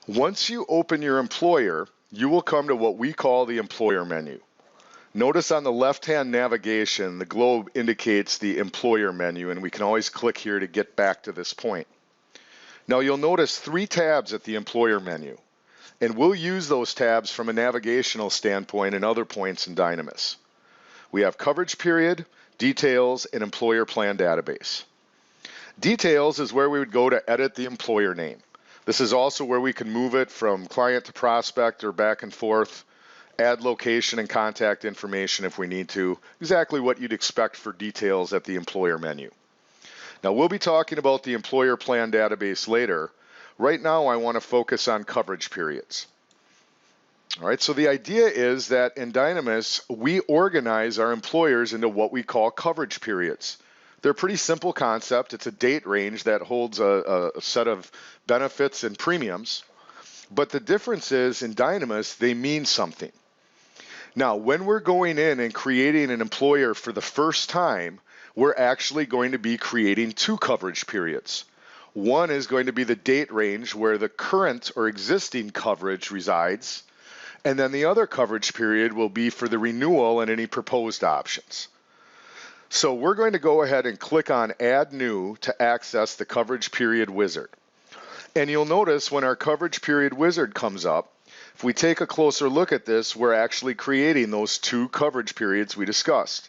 Once you open your employer, you will come to what we call the employer menu. Notice on the left-hand navigation, the globe indicates the employer menu, and we can always click here to get back to this point. Now you'll notice 3 tabs at the employer menu, and we'll use those tabs from a navigational standpoint and other points in Dynamis. We have coverage period, details, and employer plan database. Details is where we would go to edit the employer name. This is also where we can move it from client to prospect or back and forth, add location and contact information if we need to, exactly what you'd expect for details at the employer menu. Now we'll be talking about the employer plan database later. Right now I want to focus on coverage periods. All right, so the idea is that in Dynamis, we organize our employers into what we call coverage periods. They're a pretty simple concept. It's a date range that holds a set of benefits and premiums. But the difference is in Dynamis, they mean something. Now, when we're going in and creating an employer for the first time, we're actually going to be creating 2 coverage periods. One is going to be the date range where the current or existing coverage resides, and then the other coverage period will be for the renewal and any proposed options. So we're going to go ahead and click on Add New to access the coverage period wizard. And you'll notice when our coverage period wizard comes up, if we take a closer look at this, we're actually creating those 2 coverage periods we discussed.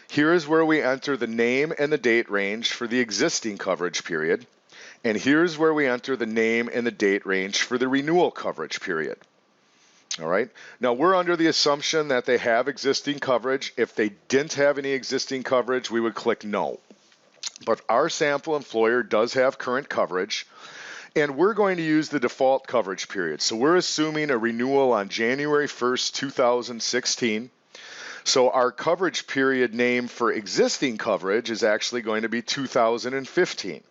Here is where we enter the name and the date range for the existing coverage period. And here's where we enter the name and the date range for the renewal coverage period. All right. Now we're under the assumption that they have existing coverage. If they didn't have any existing coverage, we would click no. But our sample employer does have current coverage, and we're going to use the default coverage period. So we're assuming a renewal on January 1st, 2016. So our coverage period name for existing coverage is actually going to be 2015.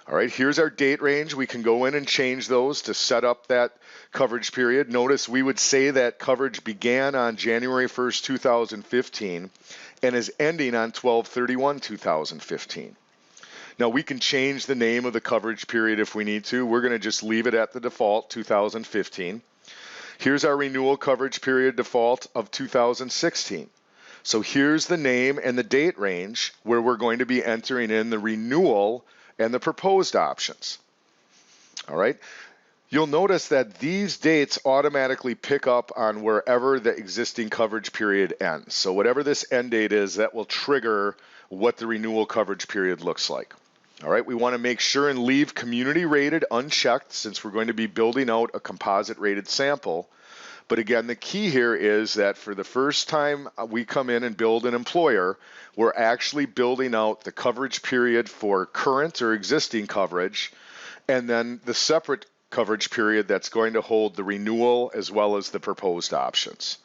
All right, here's our date range. We can go in and change those to set up that coverage period. Notice we would say that coverage began on January 1st, 2015 and is ending on 12/31/2015. Now we can change the name of the coverage period if we need to. We're going to just leave it at the default 2015. Here's our renewal coverage period default of 2016. So here's the name and the date range where we're going to be entering in the renewal and the proposed options. All right. You'll notice that these dates automatically pick up on wherever the existing coverage period ends. So whatever this end date is, that will trigger what the renewal coverage period looks like. All right. We want to make sure and leave community rated unchecked since we're going to be building out a composite rated sample. But again, the key here is that for the first time we come in and build an employer, we're actually building out the coverage period for current or existing coverage, and then the separate coverage period that's going to hold the renewal as well as the proposed options.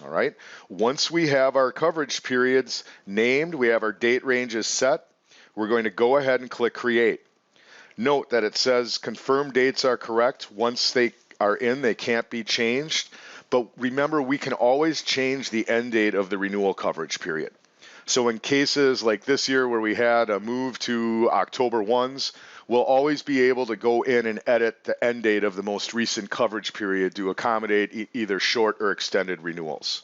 All right. Once we have our coverage periods named, we have our date ranges set, we're going to go ahead and click Create. Note that it says confirm dates are correct. Once they are in, they can't be changed. But remember, we can always change the end date of the renewal coverage period. So in cases like this year where we had a move to October 1s, we'll always be able to go in and edit the end date of the most recent coverage period to accommodate either short or extended renewals.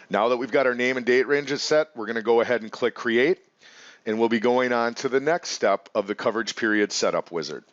Now that we've got our name and date ranges set, we're going to go ahead and click Create, and we'll be going on to the next step of the coverage period setup wizard.